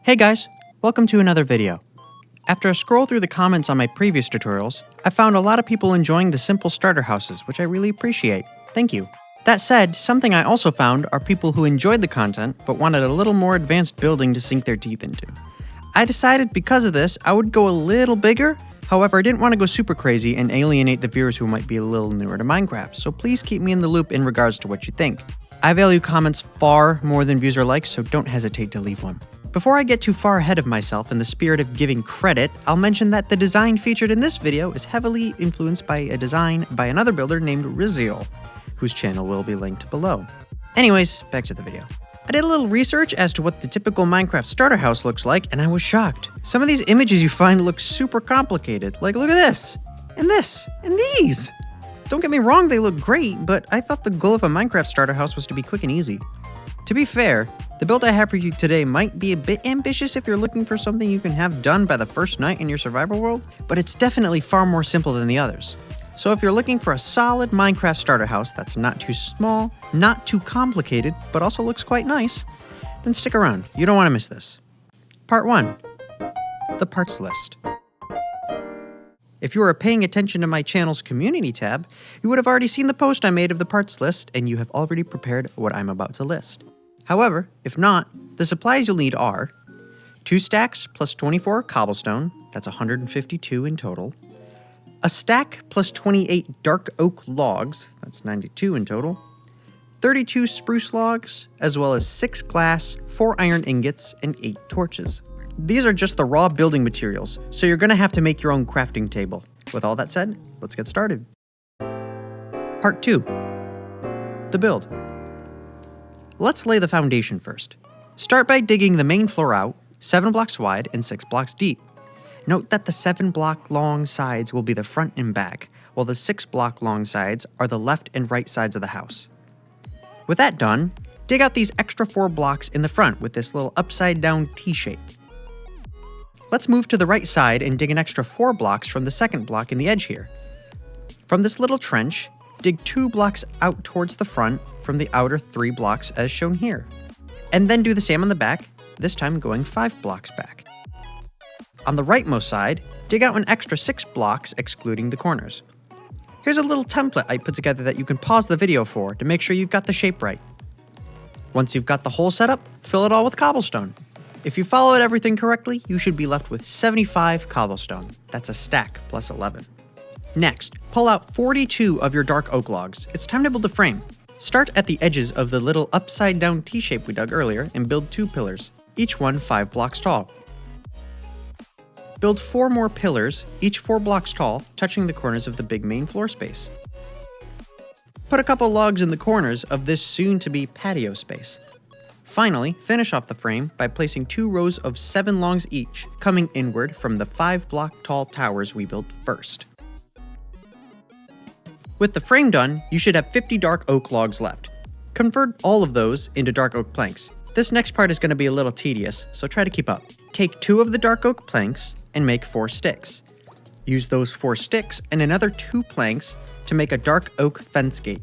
Hey guys, welcome to another video. After a scroll through the comments on my previous tutorials, I found a lot of people enjoying the simple starter houses, which I really appreciate. Thank you. That said, something I also found are people who enjoyed the content but wanted a little more advanced building to sink their teeth into. I decided because of this, I would go a little bigger. However, I didn't want to go super crazy and alienate the viewers who might be a little newer to Minecraft, so please keep me in the loop in regards to what you think. I value comments far more than views or likes, so don't hesitate to leave one. Before I get too far ahead of myself in the spirit of giving credit, I'll mention that the design featured in this video is heavily influenced by a design by another builder named Rizzial, whose channel will be linked below. Anyways, back to the video. I did a little research as to what the typical Minecraft starter house looks like, and I was shocked. Some of these images you find look super complicated. Like, look at this, and these. Don't get me wrong, they look great, but I thought the goal of a Minecraft starter house was to be quick and easy. To be fair, the build I have for you today might be a bit ambitious if you're looking for something you can have done by the first night in your survival world, but it's definitely far more simple than the others. So if you're looking for a solid Minecraft starter house that's not too small, not too complicated, but also looks quite nice, then stick around. You don't want to miss this. Part 1. The parts list. If you were paying attention to my channel's community tab, you would have already seen the post I made of the parts list, and you have already prepared what I'm about to list. However, if not, the supplies you'll need are 2 stacks plus 24 cobblestone, that's 152 in total, a stack plus 28 dark oak logs, that's 92 in total, 32 spruce logs, as well as 6 glass, 4 iron ingots, and 8 torches. These are just the raw building materials, so you're going to have to make your own crafting table. With all that said, let's get started. Part 2. The build. Let's lay the foundation first. Start by digging the main floor out, 7 blocks wide and 6 blocks deep. Note that the 7 block long sides will be the front and back, while the 6 block long sides are the left and right sides of the house. With that done, dig out these extra 4 blocks in the front with this little upside down T shape. Let's move to the right side and dig an extra 4 blocks from the second block in the edge here. From this little trench, dig 2 blocks out towards the front from the outer 3 blocks as shown here. And then do the same on the back, this time going 5 blocks back. On the rightmost side, dig out an extra 6 blocks excluding the corners. Here's a little template I put together that you can pause the video for to make sure you've got the shape right. Once you've got the hole set up, fill it all with cobblestone. If you followed everything correctly, you should be left with 75 cobblestone. That's a stack plus 11. Next, pull out 42 of your dark oak logs. It's time to build a frame. Start at the edges of the little upside down T shape we dug earlier and build 2 pillars, each one 5 blocks tall. Build 4 more pillars, each 4 blocks tall, touching the corners of the big main floor space. Put a couple logs in the corners of this soon-to-be patio space. Finally, finish off the frame by placing 2 rows of 7 logs each, coming inward from the 5 block tall towers we built first. With the frame done, you should have 50 dark oak logs left. Convert all of those into dark oak planks. This next part is going to be a little tedious, so try to keep up. Take 2 of the dark oak planks and make 4 sticks. Use those 4 sticks and another 2 planks to make a dark oak fence gate.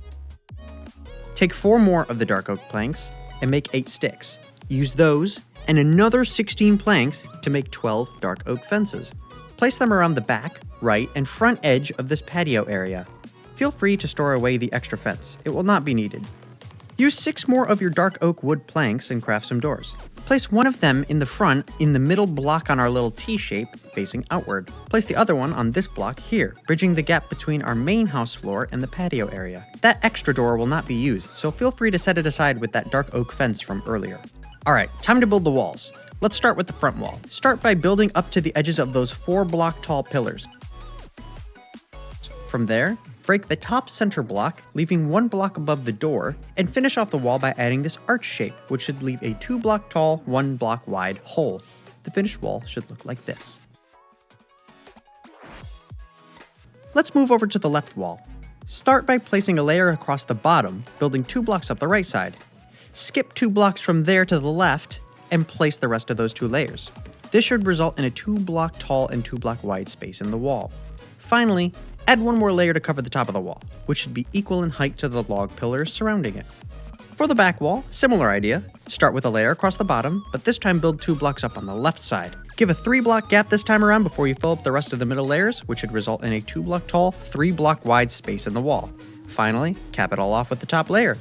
Take 4 more of the dark oak planks and make 8 sticks. Use those and another 16 planks to make 12 dark oak fences. Place them around the back, right, and front edge of this patio area. Feel free to store away the extra fence. It will not be needed. Use 6 more of your dark oak wood planks and craft some doors. Place one of them in the front in the middle block on our little T shape facing outward. Place the other one on this block here, bridging the gap between our main house floor and the patio area. That extra door will not be used, so feel free to set it aside with that dark oak fence from earlier. Alright, time to build the walls. Let's start with the front wall. Start by building up to the edges of those 4 block tall pillars. From there, break the top center block, leaving 1 block above the door, and finish off the wall by adding this arch shape, which should leave a 2 block tall, 1 block wide hole. The finished wall should look like this. Let's move over to the left wall. Start by placing a layer across the bottom, building 2 blocks up the right side. Skip 2 blocks from there to the left, and place the rest of those 2 layers. This should result in a 2 block tall and 2 block wide space in the wall. Finally, add 1 more layer to cover the top of the wall, which should be equal in height to the log pillars surrounding it. For the back wall, similar idea. Start with a layer across the bottom, but this time build 2 blocks up on the left side. Give a 3-block gap this time around before you fill up the rest of the middle layers, which should result in a 2-block tall, 3-block wide space in the wall. Finally, cap it all off with the top layer.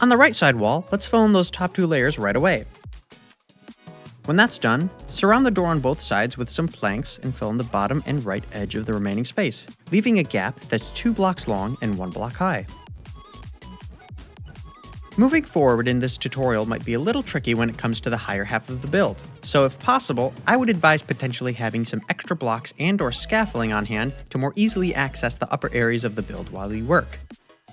On the right side wall, let's fill in those top 2 layers right away. When that's done, surround the door on both sides with some planks and fill in the bottom and right edge of the remaining space, leaving a gap that's 2 blocks long and 1 block high. Moving forward in this tutorial might be a little tricky when it comes to the higher half of the build, so if possible, I would advise potentially having some extra blocks and/or scaffolding on hand to more easily access the upper areas of the build while you work.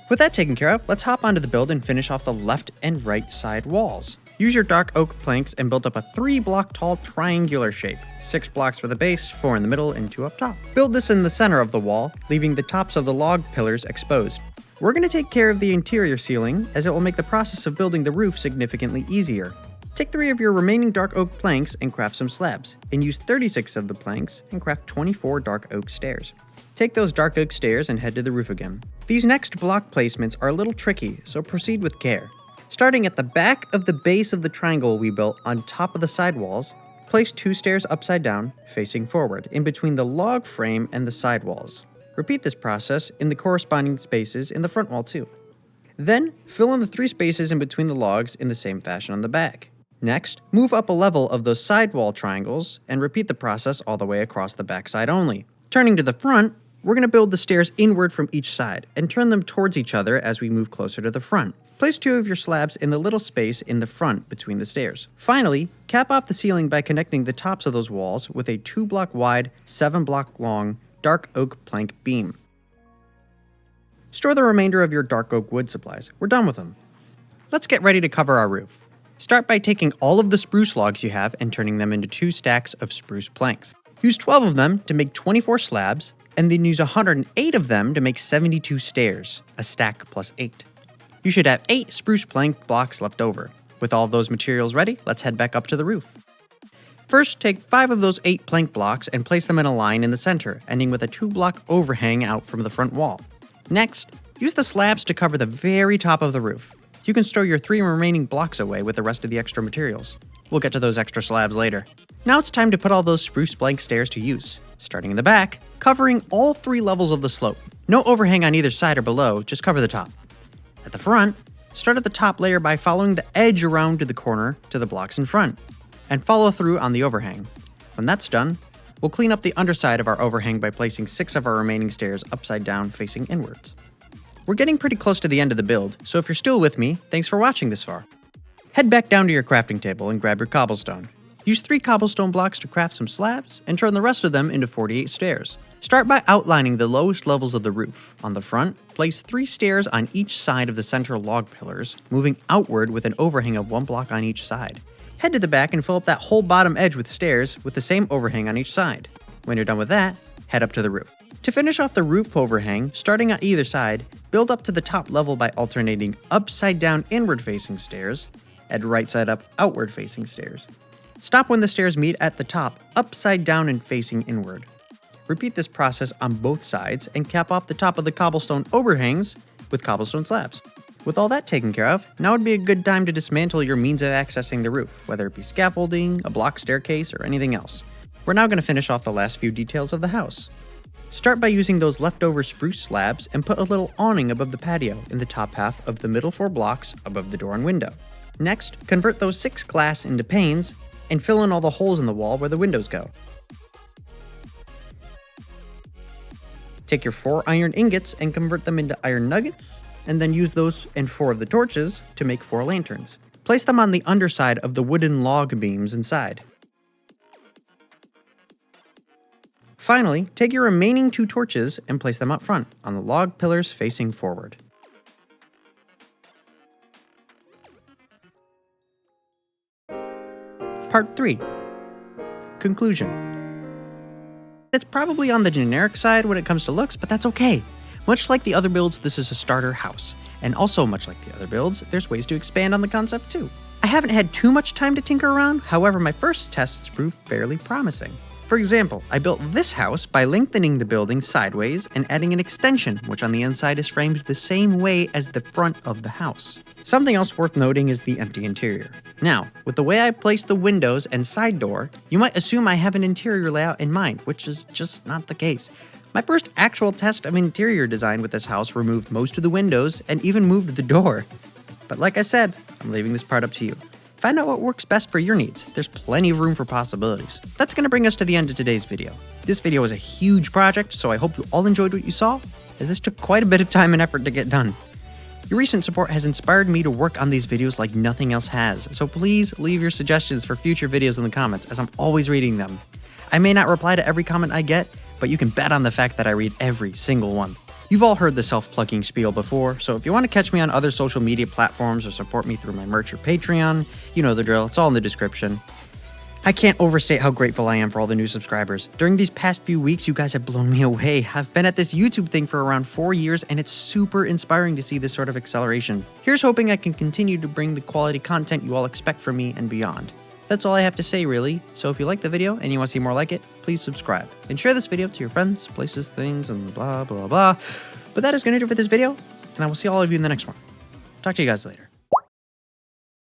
With that taken care of, let's hop onto the build and finish off the left and right side walls. Use your dark oak planks and build up a 3-block tall triangular shape, 6 blocks for the base, 4 in the middle, and 2 up top. Build this in the center of the wall, leaving the tops of the log pillars exposed. We're going to take care of the interior ceiling, as it will make the process of building the roof significantly easier. Take 3 of your remaining dark oak planks and craft some slabs, and use 36 of the planks and craft 24 dark oak stairs. Take those dark oak stairs and head to the roof again. These next block placements are a little tricky, so proceed with care. Starting at the back of the base of the triangle we built on top of the side walls, place 2 stairs upside down, facing forward, in between the log frame and the side walls. Repeat this process in the corresponding spaces in the front wall too. Then, fill in the 3 spaces in between the logs in the same fashion on the back. Next, move up a level of those side wall triangles and repeat the process all the way across the back side only. Turning to the front, we're going to build the stairs inward from each side and turn them towards each other as we move closer to the front. Place 2 of your slabs in the little space in the front between the stairs. Finally, cap off the ceiling by connecting the tops of those walls with a 2-block wide, 7-block long dark oak plank beam. Store the remainder of your dark oak wood supplies. We're done with them. Let's get ready to cover our roof. Start by taking all of the spruce logs you have and turning them into 2 stacks of spruce planks. Use 12 of them to make 24 slabs, and then use 108 of them to make 72 stairs, a stack plus 8. You should have 8 spruce plank blocks left over. With all of those materials ready, let's head back up to the roof. First, take 5 of those 8 plank blocks and place them in a line in the center, ending with a 2-block overhang out from the front wall. Next, use the slabs to cover the very top of the roof. You can store your 3 remaining blocks away with the rest of the extra materials. We'll get to those extra slabs later. Now it's time to put all those spruce plank stairs to use, starting in the back, covering all 3 levels of the slope. No overhang on either side or below, just cover the top. At the front, start at the top layer by following the edge around to the corner to the blocks in front, and follow through on the overhang. When that's done, we'll clean up the underside of our overhang by placing 6 of our remaining stairs upside down facing inwards. We're getting pretty close to the end of the build, so if you're still with me, thanks for watching this far. Head back down to your crafting table and grab your cobblestone. Use 3 cobblestone blocks to craft some slabs, and turn the rest of them into 48 stairs. Start by outlining the lowest levels of the roof. On the front, place 3 stairs on each side of the center log pillars, moving outward with an overhang of 1 block on each side. Head to the back and fill up that whole bottom edge with stairs with the same overhang on each side. When you're done with that, head up to the roof. To finish off the roof overhang, starting on either side, build up to the top level by alternating upside down inward facing stairs and right side up outward facing stairs. Stop when the stairs meet at the top, upside down and facing inward. Repeat this process on both sides and cap off the top of the cobblestone overhangs with cobblestone slabs. With all that taken care of, now would be a good time to dismantle your means of accessing the roof, whether it be scaffolding, a block staircase, or anything else. We're now going to finish off the last few details of the house. Start by using those leftover spruce slabs and put a little awning above the patio in the top half of the middle 4 blocks above the door and window. Next, convert those 6 glass into panes and fill in all the holes in the wall where the windows go. Take your 4 iron ingots and convert them into iron nuggets, and then use those and 4 of the torches to make 4 lanterns. Place them on the underside of the wooden log beams inside. Finally, take your remaining 2 torches and place them up front, on the log pillars facing forward. Part 3. Conclusion. It's probably on the generic side when it comes to looks, but that's okay. Much like the other builds, this is a starter house. And also much like the other builds, there's ways to expand on the concept too. I haven't had too much time to tinker around, however my first tests proved fairly promising. For example, I built this house by lengthening the building sideways and adding an extension, which on the inside is framed the same way as the front of the house. Something else worth noting is the empty interior. Now, with the way I placed the windows and side door, you might assume I have an interior layout in mind, which is just not the case. My first actual test of interior design with this house removed most of the windows and even moved the door. But like I said, I'm leaving this part up to you. Find out what works best for your needs. There's plenty of room for possibilities. That's going to bring us to the end of today's video. This video was a huge project, so I hope you all enjoyed what you saw, as this took quite a bit of time and effort to get done. Your recent support has inspired me to work on these videos like nothing else has, so please leave your suggestions for future videos in the comments, as I'm always reading them. I may not reply to every comment I get, but you can bet on the fact that I read every single one. You've all heard the self-plugging spiel before, so if you want to catch me on other social media platforms or support me through my merch or Patreon, you know the drill, it's all in the description. I can't overstate how grateful I am for all the new subscribers. During these past few weeks, you guys have blown me away. I've been at this YouTube thing for around 4 years, and it's super inspiring to see this sort of acceleration. Here's hoping I can continue to bring the quality content you all expect from me and beyond. That's all I have to say, really. So if you like the video and you want to see more like it, please subscribe. And share this video to your friends, places, things, and blah, blah, blah. But that is going to do it for this video, and I will see all of you in the next one. Talk to you guys later.